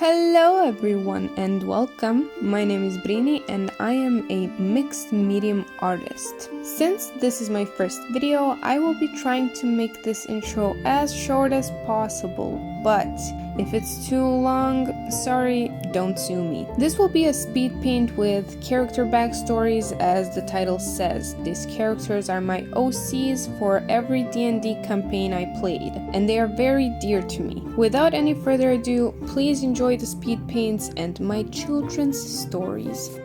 Hello everyone and welcome. My name is Brini and I am a mixed medium artist. Since this is my first video, I will be trying to make this intro as short as possible, but if it's too long, sorry, don't sue me. This will be a speed paint with character backstories as the title says. These characters are my OCs for every D&D campaign I played, and they are very dear to me. Without any further ado, please enjoy the speed paints and my children's stories.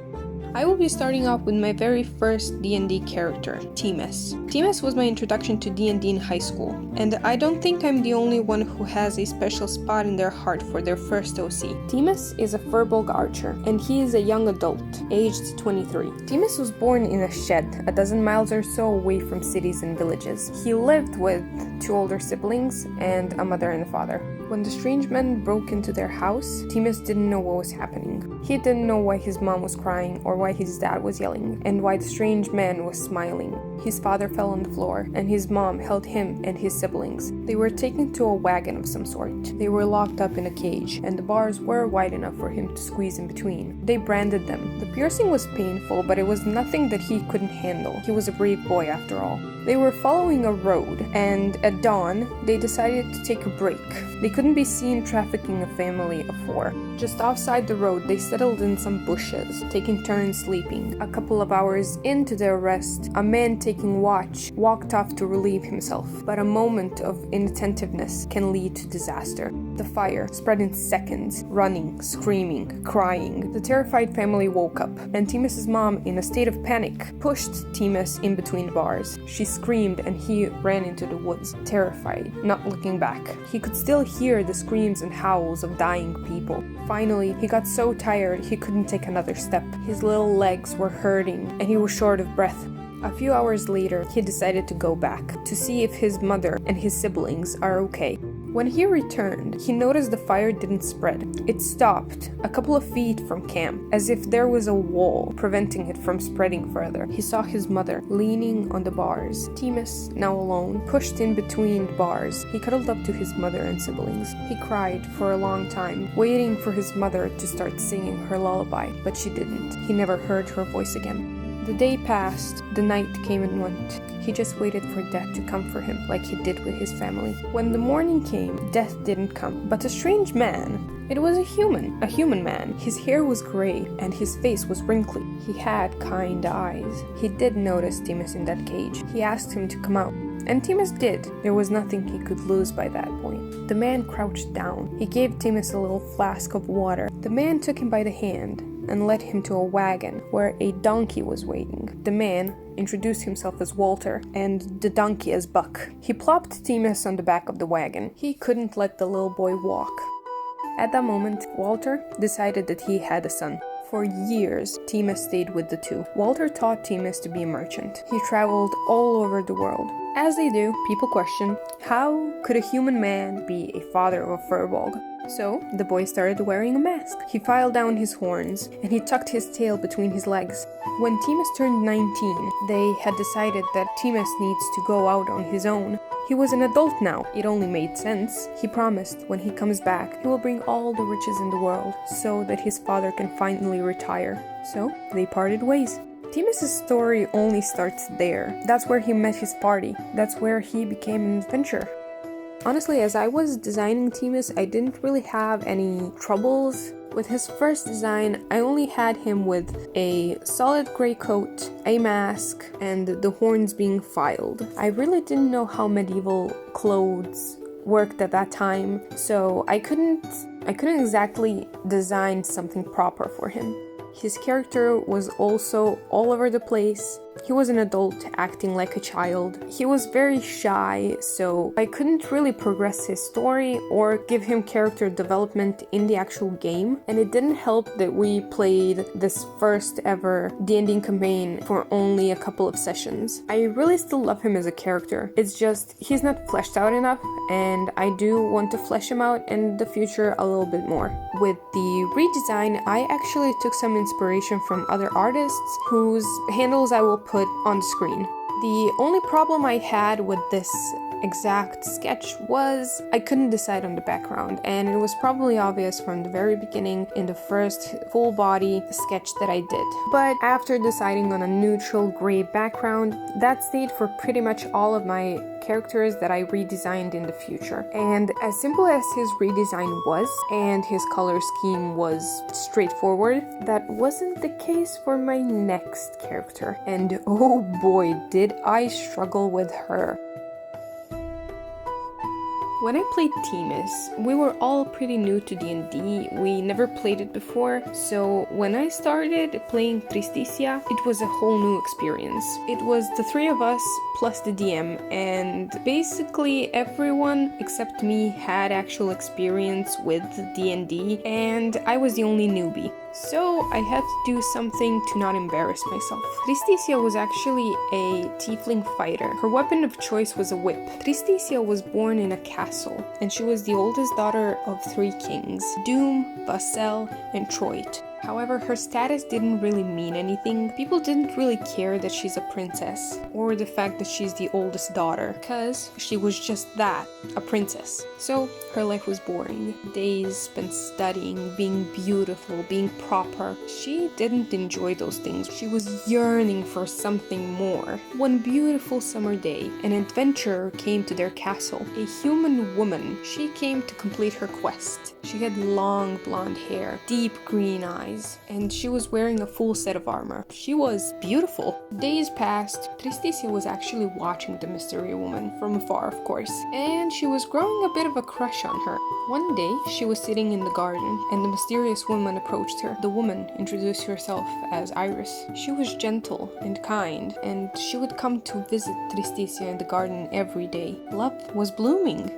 I will be starting off with my very first D&D character, Timus. Timus was my introduction to D&D in high school, and I don't think I'm the only one who has a special spot in their heart for their first OC. Timus is a Furbolg archer, and he is a young adult, aged 23. Timus was born in a shed, a dozen miles or so away from cities and villages. He lived with two older siblings and a mother and a father. When the strange men broke into their house, Timus didn't know what was happening. He didn't know why his mom was crying or why his dad was yelling, and why the strange man was smiling. His father fell on the floor, and his mom held him and his siblings. They were taken to a wagon of some sort. They were locked up in a cage, and the bars were wide enough for him to squeeze in between. They branded them. The piercing was painful, but it was nothing that he couldn't handle. He was a brave boy after all. They were following a road, and at dawn, they decided to take a break. They couldn't be seen trafficking a family of four. Just outside the road, they settled in some bushes, taking turns sleeping. A couple of hours into their rest, a man taking watch walked off to relieve himself, but a moment of inattentiveness can lead to disaster. The fire spread in seconds, running, screaming, crying. The terrified family woke up, and Timus's mom, in a state of panic, pushed Timus in between the bars. She screamed and he ran into the woods, terrified, not looking back. He could still hear the screams and howls of dying people. Finally, he got so tired he couldn't take another step. His little legs were hurting and he was short of breath. A few hours later, he decided to go back to see if his mother and his siblings are okay. When he returned, he noticed the fire didn't spread. It stopped a couple of feet from camp, as if there was a wall preventing it from spreading further. He saw his mother leaning on the bars. Timus, now alone, pushed in between the bars. He cuddled up to his mother and siblings. He cried for a long time, waiting for his mother to start singing her lullaby, but she didn't. He never heard her voice again. The day passed, the night came and went. He just waited for death to come for him, like he did with his family. When the morning came, death didn't come, but a strange man. It was a human man. His hair was gray, and his face was wrinkly. He had kind eyes. He did notice Timus in that cage. He asked him to come out, and Timus did. There was nothing he could lose by that point. The man crouched down. He gave Timus a little flask of water. The man took him by the hand and led him to a wagon where a donkey was waiting. The man introduced himself as Walter and the donkey as Buck. He plopped Timus on the back of the wagon. He couldn't let the little boy walk. At that moment, Walter decided that he had a son. For years, Timus stayed with the two. Walter taught Timus to be a merchant. He traveled all over the world. As they do, people question, how could a human man be a father of a Furbolg? So, the boy started wearing a mask. He filed down his horns, and he tucked his tail between his legs. When Timus turned 19, they had decided that Timus needs to go out on his own. He was an adult now. It only made sense. He promised when he comes back, he will bring all the riches in the world, so that his father can finally retire. So, they parted ways. Timus's story only starts there. That's where he met his party. That's where he became an adventurer. Honestly, as I was designing Timus, I didn't really have any troubles. With his first design, I only had him with a solid gray coat, a mask, and the horns being filed. I really didn't know how medieval clothes worked at that time, so I couldn't exactly design something proper for him. His character was also all over the place. He was an adult acting like a child. He was very shy, so I couldn't really progress his story or give him character development in the actual game. And it didn't help that we played this first ever D&D campaign for only a couple of sessions. I really still love him as a character. It's just he's not fleshed out enough, and I do want to flesh him out in the future a little bit more. With the redesign, I actually took some inspiration from other artists whose handles I will put on the screen. The only problem I had with this exact sketch was, I couldn't decide on the background, and it was probably obvious from the very beginning in the first full body sketch that I did. But after deciding on a neutral gray background, that stayed for pretty much all of my characters that I redesigned in the future. And as simple as his redesign was, and his color scheme was straightforward, that wasn't the case for my next character. And oh boy, did I struggle with her. When I played Timus, we were all pretty new to D&D, we never played it before, so when I started playing Tristicia, it was a whole new experience. It was the three of us plus the DM, and basically everyone except me had actual experience with D&D, and I was the only newbie. So I had to do something to not embarrass myself. Tristicia was actually a tiefling fighter. Her weapon of choice was a whip. Tristicia was born in a castle, and she was the oldest daughter of 3 kings, Doom, Vassel, and Troit. However, her status didn't really mean anything. People didn't really care that she's a princess, or the fact that she's the oldest daughter, because she was just that, a princess. So her life was boring. Days spent studying, being beautiful, being proper. She didn't enjoy those things. She was yearning for something more. One beautiful summer day, an adventurer came to their castle. A human woman. She came to complete her quest. She had long blonde hair, deep green eyes, and she was wearing a full set of armor. She was beautiful. Days passed. Tristicia was actually watching the mystery woman, from afar of course, and she was growing a bit of a crush on her. One day, she was sitting in the garden, and the mysterious woman approached her. The woman introduced herself as Iris. She was gentle and kind, and she would come to visit Tristicia in the garden every day. Love was blooming.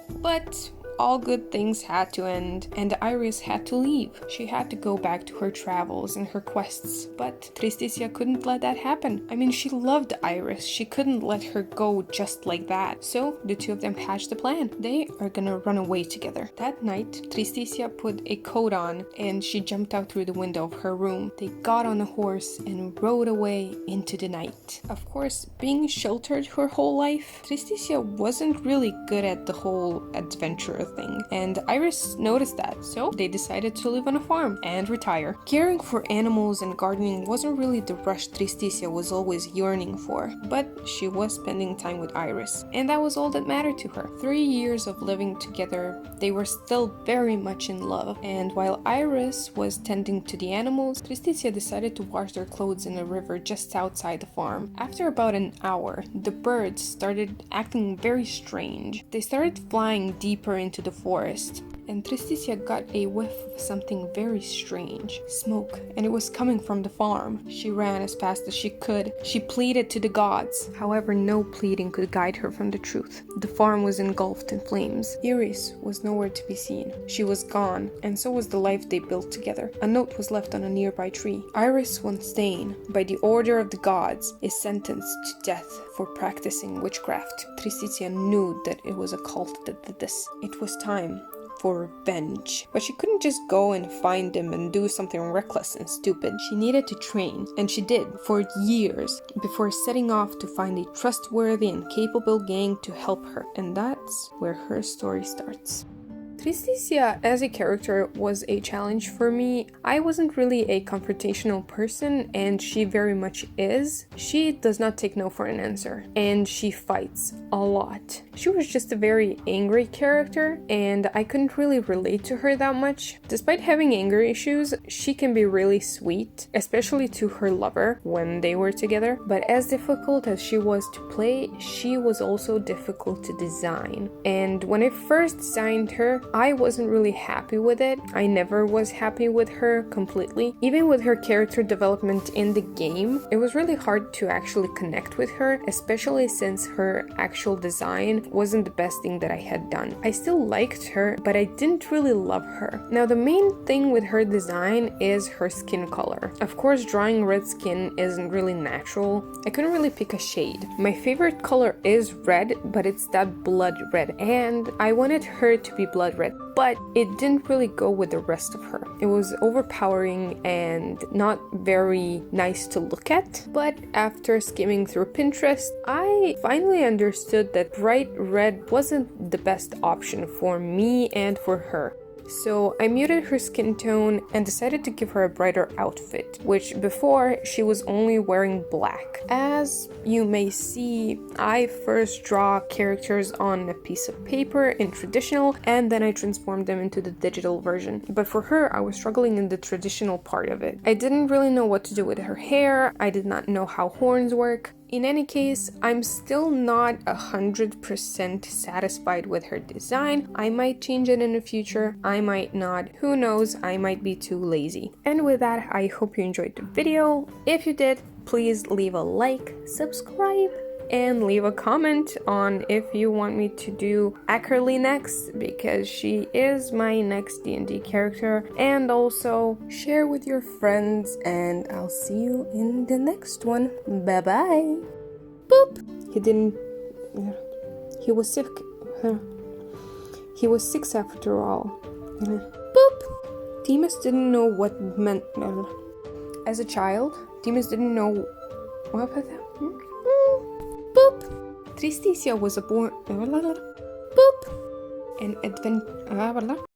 But all good things had to end, and Iris had to leave. She had to go back to her travels and her quests, but Tristicia couldn't let that happen. I mean, she loved Iris. She couldn't let her go just like that. So the two of them hatched a plan. They are gonna run away together. That night, Tristicia put a coat on and she jumped out through the window of her room. They got on a horse and rode away into the night. Of course, being sheltered her whole life, Tristicia wasn't really good at the whole adventure thing, and Iris noticed that, so they decided to live on a farm and retire. Caring for animals and gardening wasn't really the rush Tristicia was always yearning for, but she was spending time with Iris, and that was all that mattered to her. 3 years of living together, they were still very much in love, and while Iris was tending to the animals, Tristicia decided to wash their clothes in a river just outside the farm. After about an hour, the birds started acting very strange. They started flying deeper into the forest, and Tristicia got a whiff of something very strange. Smoke, and it was coming from the farm. She ran as fast as she could. She pleaded to the gods. However, no pleading could guide her from the truth. The farm was engulfed in flames. Iris was nowhere to be seen. She was gone, and so was the life they built together. A note was left on a nearby tree. Iris von Stain, by the order of the gods, is sentenced to death for practicing witchcraft. Tristicia knew that it was a cult that did this. It was time for revenge. But she couldn't just go and find him and do something reckless and stupid. She needed to train, and she did, for years, before setting off to find a trustworthy and capable gang to help her. And that's where her story starts. Tristicia as a character was a challenge for me. I wasn't really a confrontational person, and she very much is. She does not take no for an answer, and she fights a lot. She was just a very angry character, and I couldn't really relate to her that much. Despite having anger issues, she can be really sweet, especially to her lover when they were together. But as difficult as she was to play, she was also difficult to design. And when I first designed her, I wasn't really happy with it. I never was happy with her completely. Even with her character development in the game, it was really hard to actually connect with her, especially since her actual design wasn't the best thing that I had done. I still liked her, but I didn't really love her. Now, the main thing with her design is her skin color. Of course, drawing red skin isn't really natural. I couldn't really pick a shade. My favorite color is red, but it's that blood red, and I wanted her to be blood red red, but it didn't really go with the rest of her. It was overpowering and not very nice to look at. But after skimming through Pinterest, I finally understood that bright red wasn't the best option for me and for her. So I muted her skin tone and decided to give her a brighter outfit, which before she was only wearing black. As you may see, I first draw characters on a piece of paper in traditional, and then I transformed them into the digital version. But for her, I was struggling in the traditional part of it. I didn't really know what to do with her hair. I did not know how horns work. In any case, I'm still not 100% satisfied with her design. I might change it in the future, I might not, who knows, I might be too lazy. And with that, I hope you enjoyed the video. If you did, please leave a like, subscribe, and leave a comment on if you want me to do Ackerly next, because she is my next D&D character, and also share with your friends, and I'll see you in the next one. Bye bye. Boop. He was sick. He was 6 after all. Boop. Demas didn't know what meant. As a child, Demas didn't know what about that. Boop! Tristicia was a born... Boop! An advent...